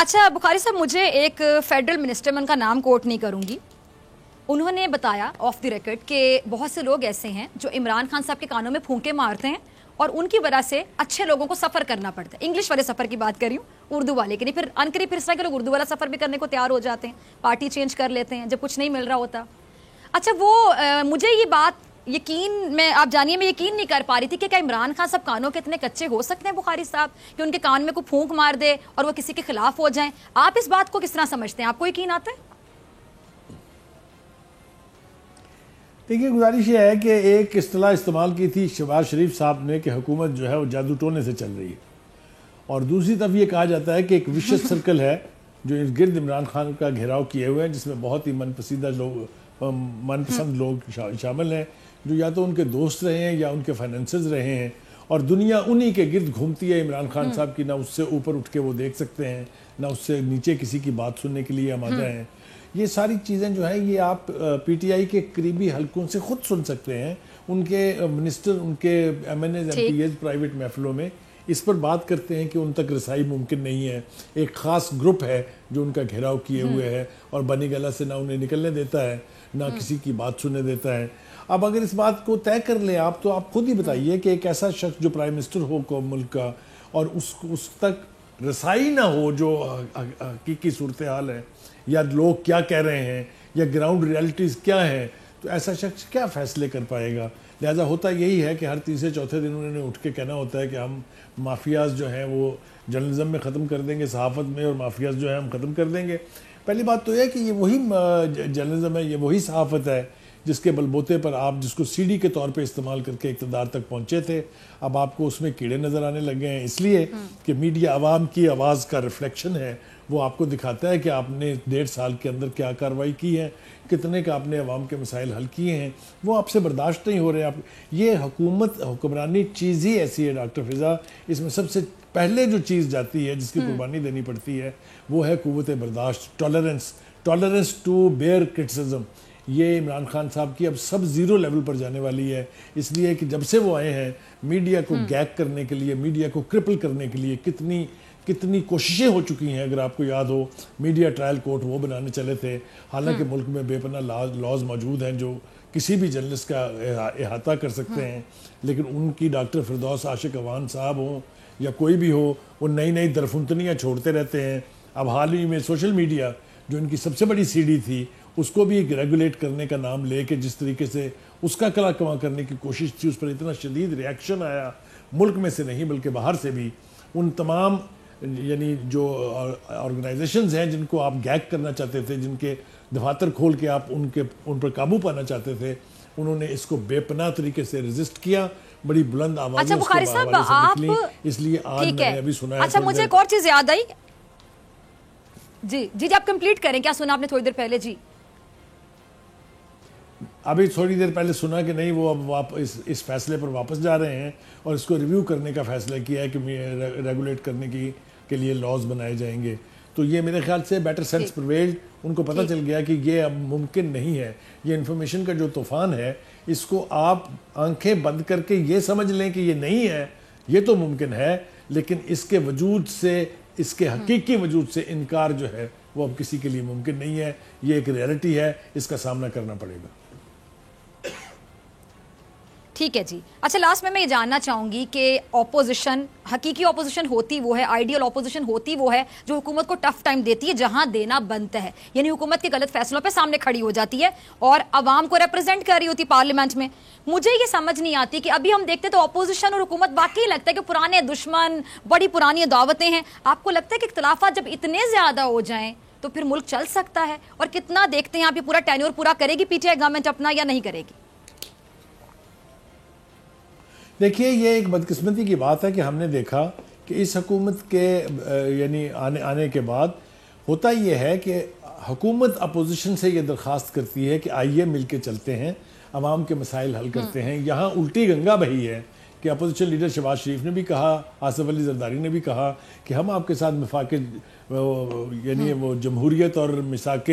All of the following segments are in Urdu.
اچھا بخاری صاحب، مجھے ایک فیڈرل منسٹر، میں ان کا نام کوٹ نہیں کروں گی، انہوں نے بتایا آف دی ریکارڈ کہ بہت سے لوگ ایسے ہیں جو عمران خان صاحب کے کانوں میں پھونکے مارتے ہیں اور ان کی وجہ سے اچھے لوگوں کو سفر کرنا پڑتا ہے. انگلش والے سفر کی بات کر رہی ہوں، اردو والے کے نہیں. پھر انقریب پھر اس طرح کے لوگ اردو والا سفر بھی کرنے کو تیار ہو جاتے ہیں، پارٹی چینج کر لیتے ہیں جب کچھ نہیں مل رہا ہوتا. اچھا وہ مجھے یہ بات یقین، میں آپ جانیے میں یقین نہیں کر پا رہی تھی کہ کیا عمران خان صاحب کانوں کے اتنے کچے ہو سکتے ہیں بخاری صاحب کہ ان کے کان میں کوئی پھونک مار دے اور وہ کسی کے خلاف ہو جائیں. آپ اس بات کو کس طرح سمجھتے ہیں؟ آپ کو یقین آتا ہے؟ دیکھیے گزارش یہ ہے کہ ایک اصطلاح استعمال کی تھی شہباز شریف صاحب نے کہ حکومت جو ہے وہ جادو ٹونے سے چل رہی ہے، اور دوسری طرف یہ کہا جاتا ہے کہ ایک وشس سرکل ہے جو ارد گرد عمران خان کا گھیراؤ کیے ہوئے ہیں، جس میں بہت ہی من پسند لوگ شامل ہیں جو یا تو ان کے دوست رہے ہیں یا ان کے فائنینسرز رہے ہیں، اور دنیا انہی کے گرد گھومتی ہے. عمران خان صاحب کی نہ اس سے اوپر اٹھ کے وہ دیکھ سکتے ہیں، نہ اس سے نیچے کسی کی بات سننے کے لیے آمادہ ہیں. یہ ساری چیزیں جو ہیں یہ آپ پی ٹی آئی کے قریبی حلقوں سے خود سن سکتے ہیں. ان کے منسٹر، ان کے MNAs, MPAs private محفلوں میں اس پر بات کرتے ہیں کہ ان تک رسائی ممکن نہیں ہے. ایک خاص گروپ ہے جو ان کا گھیراؤ کیے ہوئے ہے اور بنی گلہ سے نہ انہیں نکلنے دیتا ہے نہ کسی کی بات سننے دیتا ہے. اب اگر اس بات کو طے کر لیں آپ، تو آپ خود ہی بتائیے کہ ایک ایسا شخص جو پرائم منسٹر ہو ملک کا اور اس تک رسائی نہ ہو جو حقیقی صورتحال ہے یا لوگ کیا کہہ رہے ہیں یا گراؤنڈ ریالٹیز کیا ہیں، تو ایسا شخص کیا فیصلے کر پائے گا؟ لہٰذا ہوتا یہی ہے کہ ہر تیسرے چوتھے دن انہوں نے اٹھ کے کہنا ہوتا ہے کہ ہم مافیاز جو ہیں وہ جرنلزم میں ختم کر دیں گے، صحافت میں، اور مافیاز جو ہیں ہم ختم کر دیں گے. پہلی بات تو یہ ہے کہ یہ وہی جرنلزم ہے، یہ وہی صحافت ہے جس کے بلبوتے پر آپ جس کو سی ڈی کے طور پہ استعمال کر کے اقتدار تک پہنچے تھے. اب آپ کو اس میں کیڑے نظر آنے لگے ہیں، اس لیے کہ میڈیا عوام کی آواز کا ریفلیکشن ہے. وہ آپ کو دکھاتا ہے کہ آپ نے 1.5 سال کے اندر کیا کارروائی کی ہے، کتنے کا آپ نے عوام کے مسائل حل کیے ہیں. وہ آپ سے برداشت نہیں ہو رہے. آپ یہ حکمرانی چیز ہی ایسی ہے ڈاکٹر فضا، اس میں سب سے پہلے جو چیز جاتی ہے جس کی قربانی دینی پڑتی ہے وہ ہے قوت برداشت، ٹالرنس ٹو بیئر کرٹیسزم. یہ عمران خان صاحب کی اب سب زیرو لیول پر جانے والی ہے، اس لیے کہ جب سے وہ آئے ہیں میڈیا کو گیگ کرنے کے لیے، میڈیا کو کرپل کرنے کے لیے کتنی کوششیں ہو چکی ہیں. اگر آپ کو یاد ہو میڈیا ٹرائل کورٹ وہ بنانے چلے تھے، حالانکہ ملک میں بے پناہ لاز موجود ہیں جو کسی بھی جرنلسٹ کا احاطہ کر سکتے ہیں، لیکن ان کی ڈاکٹر فردوس عاشق اوان صاحب ہوں یا کوئی بھی ہو، وہ نئی درفنتنیاں چھوڑتے رہتے ہیں. اب حال ہی میں سوشل میڈیا جو ان کی سب سے بڑی سی ڈی تھی، اس کو بھی ریگولیٹ کرنے کا نام لے کے جس طریقے سے اس کا کلا کما کرنے کی کوشش تھی، اس پر اتنا شدید ری ایکشن آیا ملک میں سے نہیں بلکہ باہر سے بھی. ان تمام یعنی جو آرگنائزیشنز ہیں جن کو آپ گیگ کرنا چاہتے تھے، جن کے دفاتر کھول کے آپ ان پر قابو پانا چاہتے تھے، انہوں نے اس کو بے پناہ طریقے سے ریزسٹ کیا، بڑی بلند آوازیں اچھا بخاری صاحب آپ، اس لیے آج میں نے ابھی سنا ہے. اچھا مجھے ایک اور چیز یاد آئی. جی آپ کمپلیٹ کریں. کیا سنا آپ نے تھوڑی دیر پہلے؟ جی ابھی تھوڑی دیر پہلے سنا کہ نہیں، وہ اب اس فیصلے پر واپس جا رہے ہیں اور اس کو ریویو کرنے کا فیصلہ کیا ہے کہ ریگولیٹ کرنے کے لیے لاز بنائے جائیں گے. تو یہ میرے خیال سے بیٹر سینس پرویلڈ. ان کو پتہ چل گیا کہ یہ اب ممکن نہیں ہے. یہ انفارمیشن کا جو طوفان ہے، اس کو آپ آنکھیں بند کر کے یہ سمجھ لیں کہ یہ نہیں ہے، یہ تو ممکن ہے، لیکن اس کے وجود سے، اس کے حقیقی وجود سے انکار جو ہے وہ اب کسی کے لیے ممکن نہیں ہے. یہ ایک ریئلٹی ہے، اس کا سامنا کرنا پڑے گا. ٹھیک ہے جی. اچھا لاسٹ میں یہ جاننا چاہوں گی کہ اپوزیشن، حقیقی اپوزیشن ہوتی وہ ہے، آئیڈیل اپوزیشن ہوتی وہ ہے جو حکومت کو ٹف ٹائم دیتی ہے جہاں دینا بنتا ہے، یعنی حکومت کے غلط فیصلوں پہ سامنے کھڑی ہو جاتی ہے اور عوام کو ریپرزینٹ کر رہی ہوتی پارلیمنٹ میں. مجھے یہ سمجھ نہیں آتی کہ ابھی ہم دیکھتے تو اپوزیشن اور حکومت واقعی لگتا ہے کہ پرانے دشمن، بڑی پرانی دعوتیں ہیں. آپ کو لگتا ہے کہ اختلافات جب اتنے زیادہ ہو جائیں تو پھر ملک چل سکتا ہے؟ اور کتنا دیکھتے ہیں آپ یہ پورا ٹینیور پورا کرے گی پی ٹی آئی گورنمنٹ اپنا یا نہیں کرے گی؟ دیکھیے یہ ایک بدقسمتی کی بات ہے کہ ہم نے دیکھا کہ اس حکومت کے یعنی آنے کے بعد ہوتا یہ ہے کہ حکومت اپوزیشن سے یہ درخواست کرتی ہے کہ آئیے مل کے چلتے ہیں، عوام کے مسائل حل کرتے ہیں. یہاں الٹی گنگا بہی ہے کہ اپوزیشن لیڈر شہباز شریف نے بھی کہا، آصف علی زرداری نے بھی کہا کہ ہم آپ کے ساتھ مفاق یعنی وہ جمہوریت اور مساق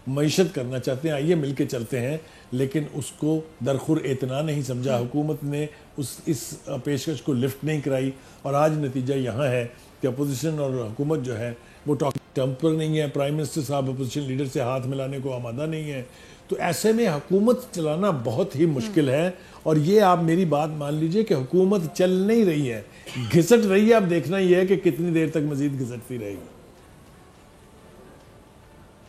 معیشت کرنا چاہتے ہیں، آئیے مل کے چلتے ہیں. لیکن اس کو درخور اعتنا نہیں سمجھا، حکومت نے اس پیشکش کو لفٹ نہیں کرائی، اور آج نتیجہ یہاں ہے کہ اپوزیشن اور حکومت جو ہے وہ ٹرم پر نہیں ہے، پرائم منسٹر صاحب اپوزیشن لیڈر سے ہاتھ ملانے کو آمادہ نہیں ہے، تو ایسے میں حکومت چلانا بہت ہی مشکل ہے. اور یہ آپ میری بات مان لیجئے کہ حکومت چل نہیں رہی ہے، گھسٹ رہی ہے. اب دیکھنا یہ ہے کہ کتنی دیر تک مزید گھسٹتی رہے گی.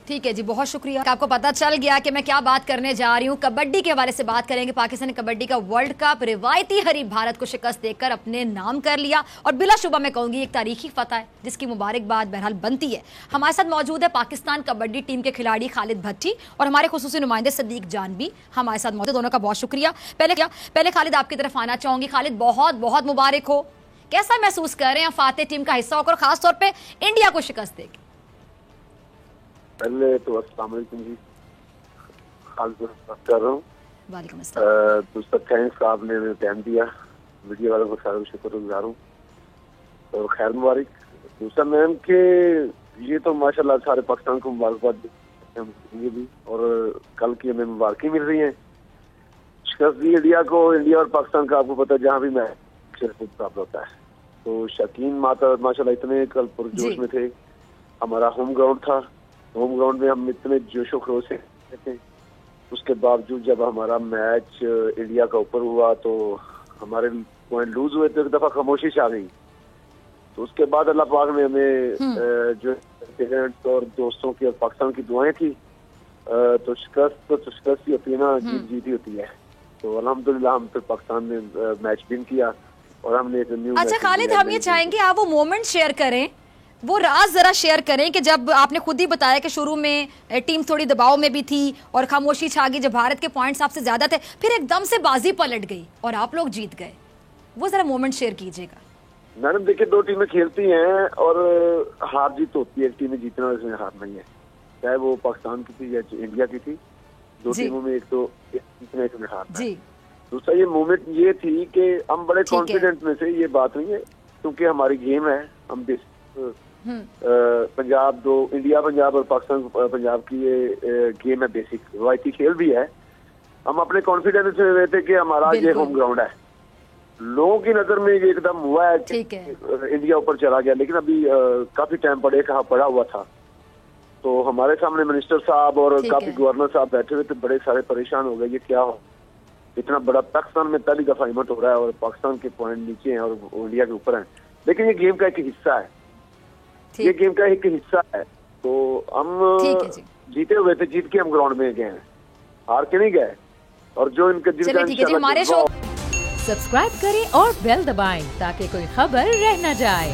ٹھیک ہے جی، بہت شکریہ. آپ کو پتا چل گیا کہ میں کیا بات کرنے جا رہی ہوں. کبڈی کے حوالے سے بات کریں گے. پاکستان نے کبڈی کا ورلڈ کپ روایتی حریف بھارت کو شکست دے کر اپنے نام کر لیا، اور بلا شبہ میں کہوں گی ایک تاریخی فتح ہے جس کی مبارکباد بہرحال بنتی ہے. ہمارے ساتھ موجود ہے پاکستان کبڈی ٹیم کے کھلاڑی خالد بھٹی اور ہمارے خصوصی نمائندے صدیق جان بھی ہمارے ساتھ موجود. دونوں کا بہت شکریہ. پہلے خالد آپ کی طرف آنا چاہوں گی. خالد بہت بہت مبارک ہو. کیسا محسوس کر رہے ہیں فاتح ٹیم کا حصہ ہو کر، خاص طور پہ انڈیا کو شکست دے کے؟ پہلے تو السلام علیکم جی، خالد بات کر رہا ہوں. وعلیکم السلام. دوسرا تھینکس آپ نے ٹائم دیا، میڈیا والوں کو سارا شکر گزار ہوں اور خیر مبارک. دوسرا میم کہ یہ تو ماشاءاللہ سارے پاکستان کو مبارکباد یہ بھی، اور کل کی ہمیں مبارکی مل رہی ہیں. شکست دی انڈیا کو. انڈیا اور پاکستان کا آپ کو پتا ہے جہاں بھی میچ مقابلہ ہوتا ہے تو شوقین ماشاءاللہ اتنے کل پرجوش میں تھے. ہمارا ہوم گراؤنڈ تھا، ہوم گراؤنڈ میں ہم اتنے جوش و خروش سے تھے. اس کے باوجود جب ہمارا میچ انڈیا کا اوپر ہوا تو ہمارے پوائنٹ لوز ہوئے تھے، ایک دفعہ خاموشی سے آ گئی. تو اس کے بعد اللہ پاک نے ہمیں جو پیرنٹس اور دوستوں کی اور پاکستان کی دعائیں تھی. تو شکست ہی ہوتی ہے نا، جیت ہی ہوتی ہے. تو الحمدللہ ہم پھر پاکستان نے میچ ون کیا اور ہم نے ایک نیو. اچھا خالد، ہم یہ چاہیں گے آپ وہ مومنٹ شیئر کریں، وہ راز ذرا شیئر کریں کہ جب آپ نے خود ہی بتایا کہ شروع میں ٹیم تھوڑی دباؤ میں بھی تھی اور خاموشی چھا گئی جب بھارت کے پوائنٹس آپ سے زیادہ تھے، پھر ایک دم سے بازی پلٹ گئی اور آپ لوگ جیت گئے. وہ ذرا مومنٹ شیئر کیجیے گا. میڈم دیکھیے، دو ٹیمیں کھیلتی ہیں اور ہار جیت ہوتی ہے. ایک ٹیم جیتنا اس میں ہار نہیں ہے، چاہے وہ پاکستان کی تھی یا انڈیا کی تھی. دو ٹیموں میں ایک تو جیتنا ایک میں ہارنا ہے. دوسرا یہ مومنٹ یہ تھی کہ ہم بڑے کانفیڈنٹ میں سے، یہ بات نہیں ہے کیونکہ ہماری گیم ہے. ہم پنجاب دو، انڈیا پنجاب اور پاکستان پنجاب کی یہ گیم ہے، بیسک روایتی کھیل بھی ہے. ہم اپنے کانفیڈنس میں ہوئے تھے کہ ہمارا یہ ہوم گراؤنڈ ہے. لوگوں کی نظر میں یہ ایک دم ہوا ہے کہ انڈیا اوپر چلا گیا، لیکن ابھی کافی ٹائم پڑا ہوا تھا. تو ہمارے سامنے منسٹر صاحب اور کافی گورنر صاحب بیٹھے ہوئے تھے، بڑے سارے پریشان ہو گئے. یہ کیا ہو، اتنا بڑا پاکستان میں پہلی دفعہ ایونٹ ہو رہا ہے اور پاکستان کے پوائنٹ نیچے ہیں اور انڈیا کے اوپر ہیں. لیکن یہ گیم کا ایک حصہ ہے، یہ گیم کا ایک حصہ ہے. تو ہم جیتے ہوئے تھے، جیت کے ہم گراؤنڈ میں گئے ہیں، ہار کے نہیں گئے. اور جو ان کا سبسکرائب کریں اور بیل دبائیں تاکہ کوئی خبر رہ نہ جائے.